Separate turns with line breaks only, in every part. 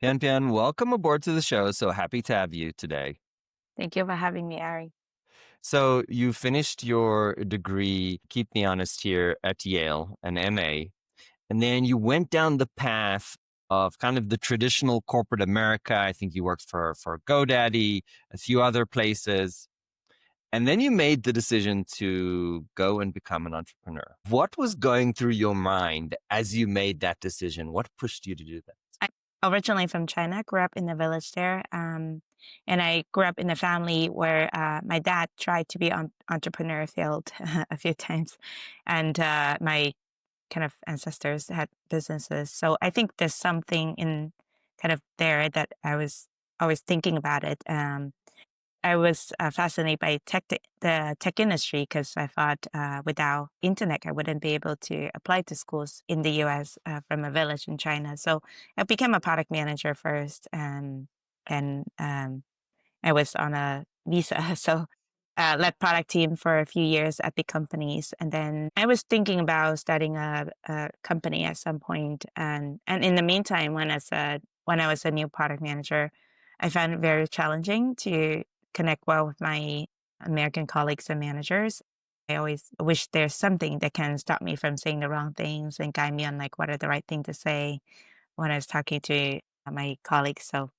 Pianpian, welcome aboard to the show. So happy to have you today.
Thank you for having me, Ari.
So you finished your degree, keep me honest here, at Yale, an MA, and then you went down the path of kind of the traditional corporate America. I think you worked for GoDaddy, a few other places, and then you made the decision to go and become an entrepreneur. What was going through your mind as you made that decision? What pushed you to do that?
I'm originally from China, grew up in the village there. And I grew up in a family where my dad tried to be on entrepreneur, failed a few times. And my kind of ancestors had businesses. So I think there's something in kind of there that I was always thinking about it. I was fascinated by the tech industry because I thought without internet, I wouldn't be able to apply to schools in the US from a village in China. So I became a product manager first, and I was on a visa. So led product team for a few years at big companies, and then I was thinking about starting a company at some point. And in the meantime, when I was a new product manager, I found it very challenging to connect well with my American colleagues and managers. I always wish there's something that can stop me from saying the wrong things and guide me on like what are the right thing to say when I was talking to my colleagues. So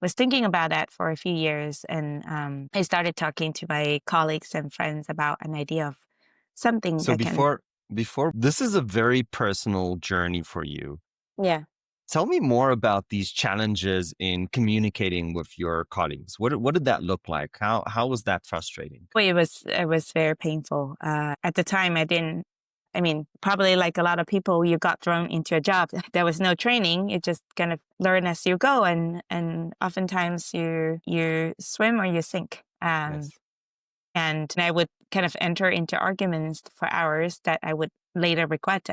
was thinking about that for a few years, and I started talking to my colleagues and friends about an idea of something
So
that can,
before this is a very personal journey for you.
yeah.
Tell me more about these challenges in communicating with your colleagues. What did that look like? How was that frustrating?
Well, it was very painful. At the time, I didn't. I mean, probably like a lot of people, you got thrown into a job. There was no training. You just kind of learn as you go, and oftentimes you swim or you sink.
Yes.
And I would kind of enter into arguments for hours that I would later regret.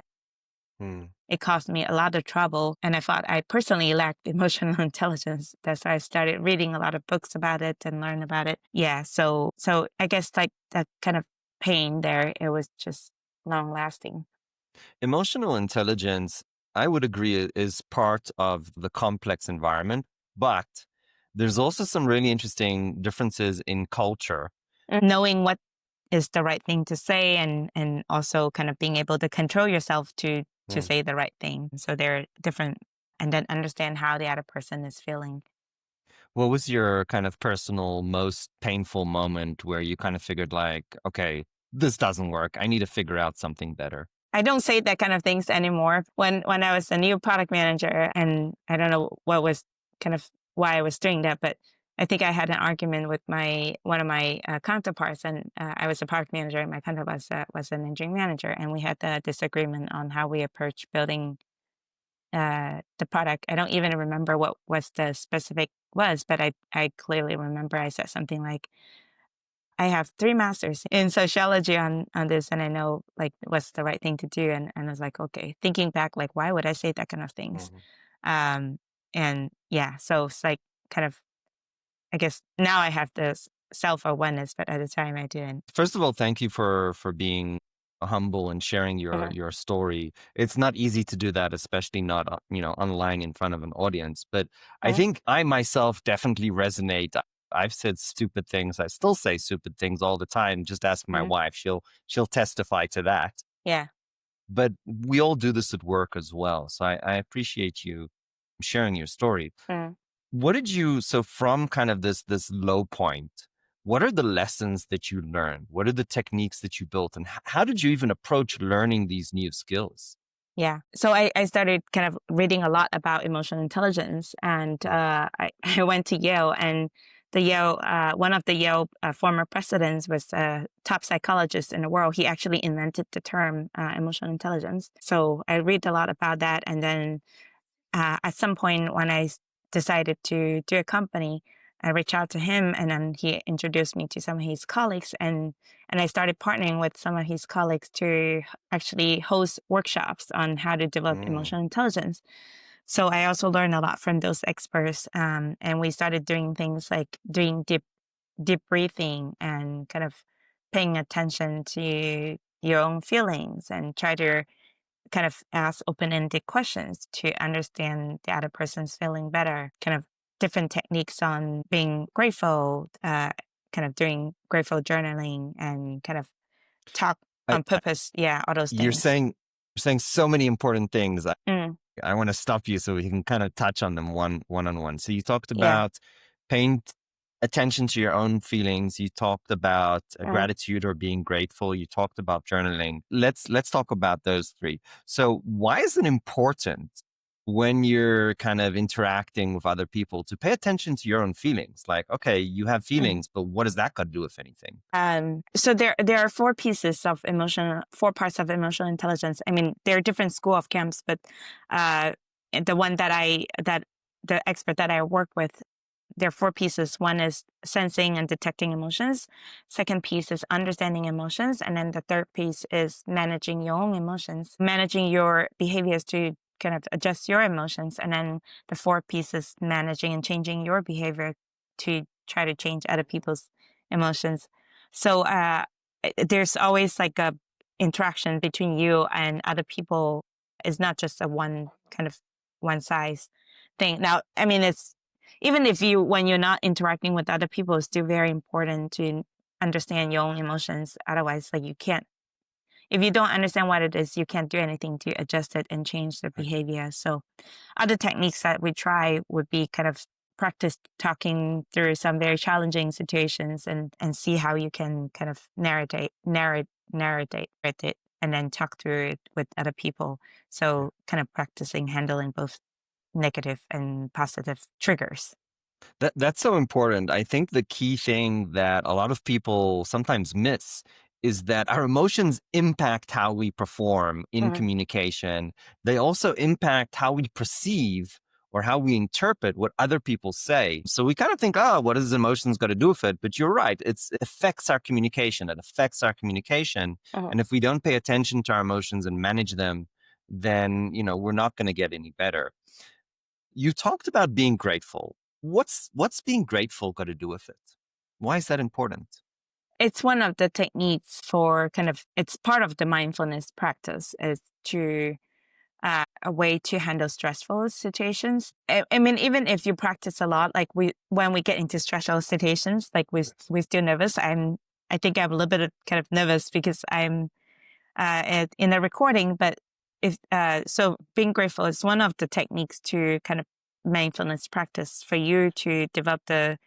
Hmm.
It caused me a lot of trouble, and I thought I personally lacked emotional intelligence. That's why I started reading a lot of books about it and learn about it. Yeah, so I guess like that kind of pain there, it was just long lasting.
Emotional intelligence, I would agree, is part of the complex environment, but there's also some really interesting differences in culture.
Knowing what is the right thing to say, and also kind of being able to control yourself to
Hmm.
say the right thing. So they're different, and then understand how the other person is feeling.
What was your kind of personal, most painful moment where you kind of figured like, okay, this doesn't work. I need to figure out something better.
I don't say that kind of things anymore. When I was a new product manager, and I don't know what was kind of why I was doing that, but I think I had an argument with my one of my counterparts, and I was a product manager, and my counterpart was an engineering manager, and we had a disagreement on how we approach building the product. I don't even remember what was the specific was, but I clearly remember I said something like, I have 3 masters in sociology on this, and I know, like, what's the right thing to do, and I was like, "Okay." Thinking back, like, why would I say that kind of things?
Mhm.
Um, and yeah, so it's like kind of I guess now I have this self-awareness, but at the time I didn't.
First of all, thank you for being humble and sharing
Mhm,
your story. It's not easy to do that, especially not online in front of an audience. But I
mhm,
think I myself definitely resonate. I've said stupid things. I still say stupid things all the time. Just ask my
mhm.
wife; she'll testify to that.
Yeah.
But we all do this at work as well. So I appreciate you sharing your story.
Mm.
What did you so from kind of this low point, what are the lessons that you learned? What are the techniques that you built? And how did you even approach learning these new skills?
Yeah. So I started kind of reading a lot about emotional intelligence, and
Mm,
I went to Yale, and one of the Yale former presidents was a top psychologist in the world. He actually invented the term emotional intelligence. So I read a lot about that, and then at some point when decided to do a company, I reached out to him, and then he introduced me to some of his colleagues, and I started partnering with some of his colleagues to actually host workshops on how to develop
mm,
emotional intelligence. So I also learned a lot from those experts, and we started doing things like doing deep breathing and kind of paying attention to your own feelings and try to kind of ask open-ended questions to understand the other person's feeling better. Kind of different techniques on being grateful, kind of doing grateful journaling, and kind of talk
I,
on purpose. Yeah, all those
you're
things.
saying so many important things.
Mm,
I want to stop you so we can kind of touch on them one on one. So you talked
yeah.
about paying attention to your own feelings. You talked about
Mm,
gratitude or being grateful. You talked about journaling. Let's talk about those three. So why is it important when you're kind of interacting with other people to pay attention to your own feelings? Like, okay, you have
mm.
feelings, but what does that got to do with anything?
So there are four parts of emotional intelligence. I mean, there are different school of camps, but uh, the one that the expert that I work with, there are four pieces. One is sensing and detecting emotions. Second piece is understanding emotions, and then the third piece is managing your own emotions, managing your behaviors to kind of adjust your emotions, and then the fourth piece is managing and changing your behavior to try to change other people's emotions. So there's always like a interaction between you and other people. Is not just a one kind of one size thing. Now, I mean, it's even if you when you're not interacting with other people, it's still very important to understand your own emotions. Otherwise, like you can't. If you don't understand what it is, you can't do anything to adjust it and change their
Right.
behavior. So other techniques that we try would be kind of practice talking through some very challenging situations and see how you can kind of narrate it and then talk through it with other people. So kind of practicing handling both negative and positive triggers.
That's so important. I think the key thing that a lot of people sometimes miss is that our emotions impact how we perform in
Mhm.
communication. They also impact how we perceive or how we interpret what other people say. So we kind of think, oh, what does emotions got to do with it? But you're right. It affects our communication. It affects our communication.
Mhm.
And if we don't pay attention to our emotions and manage them, then, we're not going to get any better. You talked about being grateful. What's being grateful got to do with it? Why is that important?
It's one of the techniques for kind of, it's part of the mindfulness practice is to a way to handle stressful situations. I mean, even if you practice a lot, like when we get into stressful situations, like
Yes.
we're still nervous. I think I'm a little bit of kind of nervous because I'm in a recording, but if so, being grateful is one of the techniques to kind of mindfulness practice for you to develop the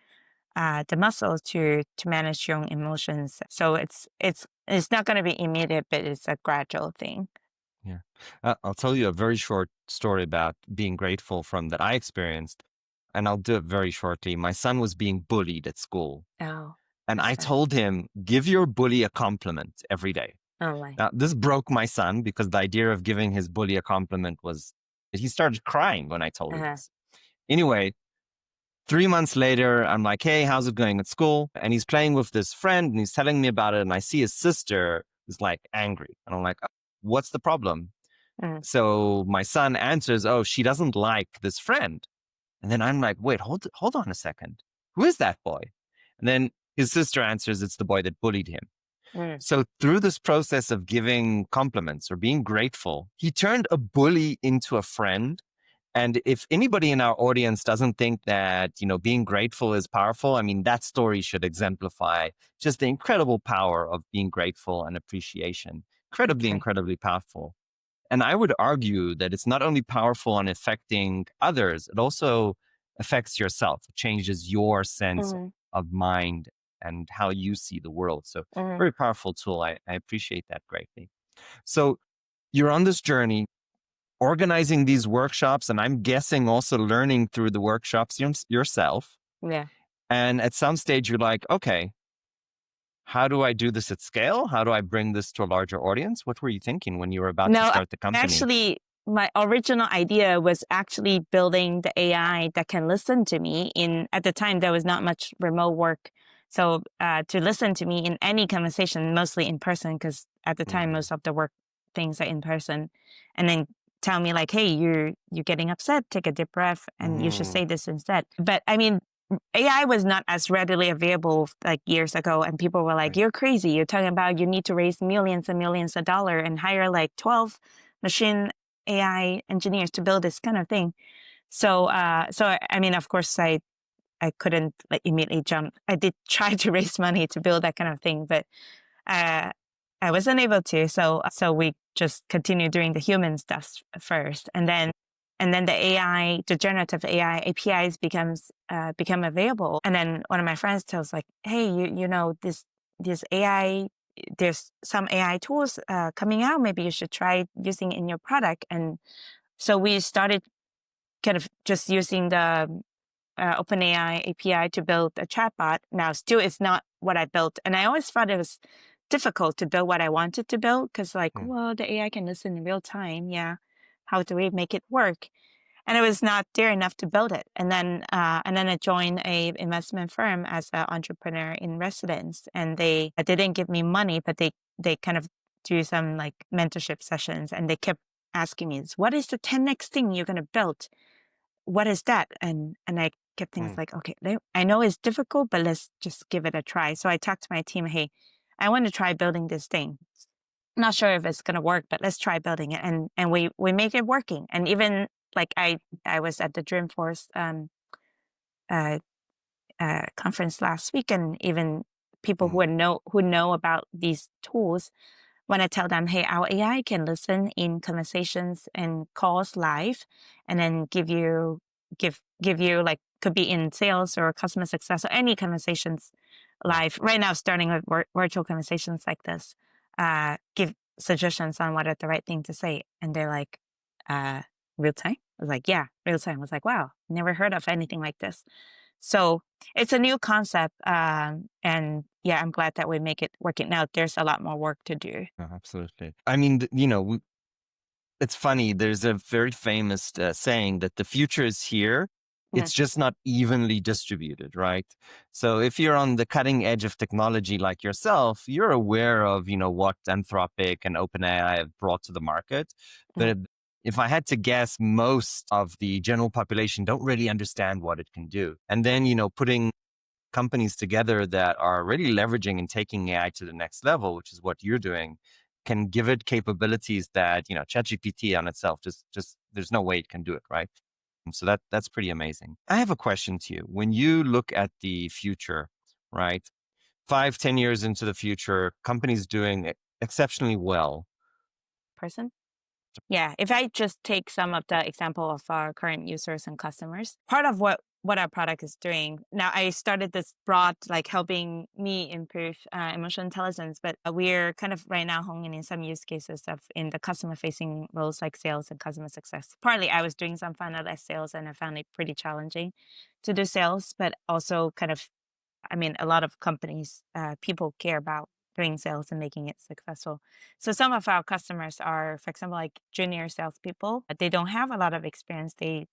muscle to manage your own emotions. So it's not going to be immediate, but it's a gradual thing.
Yeah. I'll tell you a very short story about being grateful from that I experienced, and I'll do it very shortly. My son was being bullied at school,
Oh,
and
that's
I
fine.
told him, give your bully a compliment every day.
Oh my.
Now, this broke my son because the idea of giving his bully a compliment was, he started crying when I told him
Uh-huh.
this. Anyway, 3 months later, I'm like, hey, how's it going at school? And he's playing with this friend and he's telling me about it. And I see his sister is like angry. And I'm like, "Oh, what's the problem?"
Mm,
So my son answers, oh, she doesn't like this friend. And then I'm like, wait, hold on a second. Who is that boy? And then his sister answers, it's the boy that bullied him.
mm.
So through this process of giving compliments or being grateful, he turned a bully into a friend. And if anybody in our audience doesn't think that, being grateful is powerful, I mean, that story should exemplify just the incredible power of being grateful and appreciation. Incredibly,
Okay.
incredibly powerful. And I would argue that it's not only powerful on affecting others, it also affects yourself. It changes your sense
Mhm,
of mind and how you see the world. So,
mhm.
very powerful tool. I appreciate that greatly. So, you're on this journey organizing these workshops, and I'm guessing also learning through the workshops yourself.
Yeah.
And at some stage, you're like, okay, how do I do this at scale? How do I bring this to a larger audience? What were you thinking when you were about to
No,
start the company?
actually, my original idea was actually building the AI that can listen to me. At the time, there was not much remote work, so to listen to me in any conversation, mostly in person, because at the time
Mm,
most of the work things are in person, and then tell me like, "Hey, you're getting upset. Take a deep breath, and you should
mm,
say this instead." But I mean, AI was not as readily available like years ago, and people were like,
right.
"You're crazy. You're talking about you need to raise millions and millions of dollars and hire like 12 machine AI engineers to build this kind of thing. I mean, of course, I couldn't like immediately jump. I did try to raise money to build that kind of thing, but uh, I wasn't able to. So we just continued doing the human stuff first, and then the AI, the generative AI APIs become available. And then one of my friends tells like, hey, you know this AI. There's some AI tools coming out. Maybe you should try using in your product. And so we started kind of just using the OpenAI API to build a chatbot. Now, still, it's not what I built, and I always thought it was difficult to build what I wanted to build because, like,
Mm,
well, the AI can listen in real time. Yeah, how do we make it work? And it was not there enough to build it. And then I joined a investment firm as an entrepreneur in residence, and they didn't give me money, but they kind of do some like mentorship sessions, and they kept asking me, "What is the 10 next thing you're gonna build? What is that?" And I kept things
mm,
like, okay, I know it's difficult, but let's just give it a try. So I talked to my team, hey, I want to try building this thing. Not sure if it's gonna work, but let's try building it. And we make it working. And even like I was at the Dreamforce uh, conference last week, and even people
mm,
who know about these tools, when I tell them, hey, our AI can listen in conversations and calls live, and then give you like could be in sales or customer success or any conversations
yeah.
live. Right now, starting with virtual conversations like this, give suggestions on what are the right thing to say, and they're like, uh, real time. I was like, yeah, real time. I was like, wow, never heard of anything like this. So it's a new concept, and yeah, I'm glad that we make it working. Now there's a lot more work to do.
No, absolutely. I mean, it's funny. There's a very famous saying that the future is here.
Mm,
It's just not evenly distributed, right? So if you're on the cutting edge of technology like yourself, you're aware of, what Anthropic and OpenAI have brought to the market.
mm,
But if I had to guess, most of the general population don't really understand what it can do. And then, putting companies together that are really leveraging and taking AI to the next level, which is what you're doing, can give it capabilities that ChatGPT on itself just there's no way it can do it, right? And so that's pretty amazing. I have a question to you. When you look at the future, right? 5, 10 years into the future, companies doing exceptionally well.
person. Yeah, if I just take some of the example of our current users and customers, part of what our product is doing. Now, I started this broad, like helping me improve emotional intelligence, but we're kind of right now honing in some use cases of in the customer facing roles like sales and customer success. Partly, I was doing some funnel sales, and I found it pretty challenging to do sales, but also kind of I mean, a lot of companies, people care about doing sales and making it successful. So some of our customers are, for example, like junior salespeople. They don't have a lot of experience. They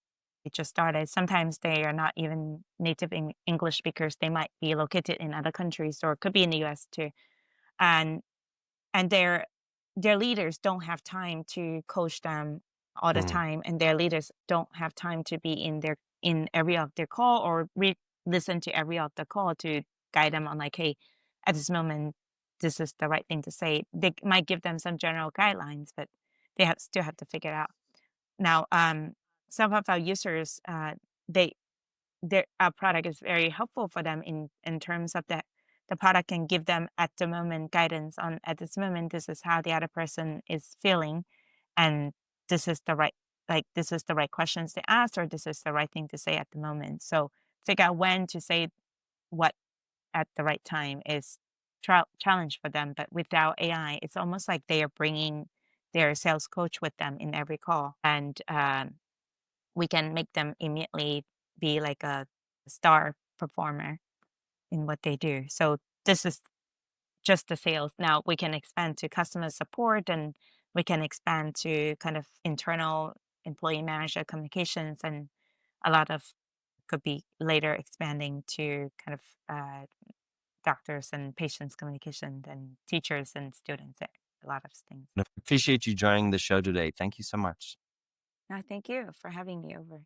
just started. Sometimes they are not even native English speakers. They might be located in other countries or could be in the US too. And and their leaders don't have time to coach them all the
Mm,
time, and their leaders don't have time to be in every of their call or listen to every of the call to guide them on like, hey, at this moment this is the right thing to say. They might give them some general guidelines, but still have to figure it out. Now, some of our users, they our product is very helpful for them in terms of that the product can give them at the moment guidance on at this moment this is how the other person is feeling, and this is the right this is the right questions to ask, or this is the right thing to say at the moment. So figure out when to say what at the right time is challenge for them. But without AI, it's almost like they are bringing their sales coach with them in every call, and we can make them immediately be like a star performer in what they do. So this is just the sales. Now we can expand to customer support, and we can expand to kind of internal employee manager communications, and a lot of could be later expanding to kind of doctors and patients communication and teachers and students. A lot of things.
I appreciate you joining the show today. Thank you so much.
No, thank you for having me over.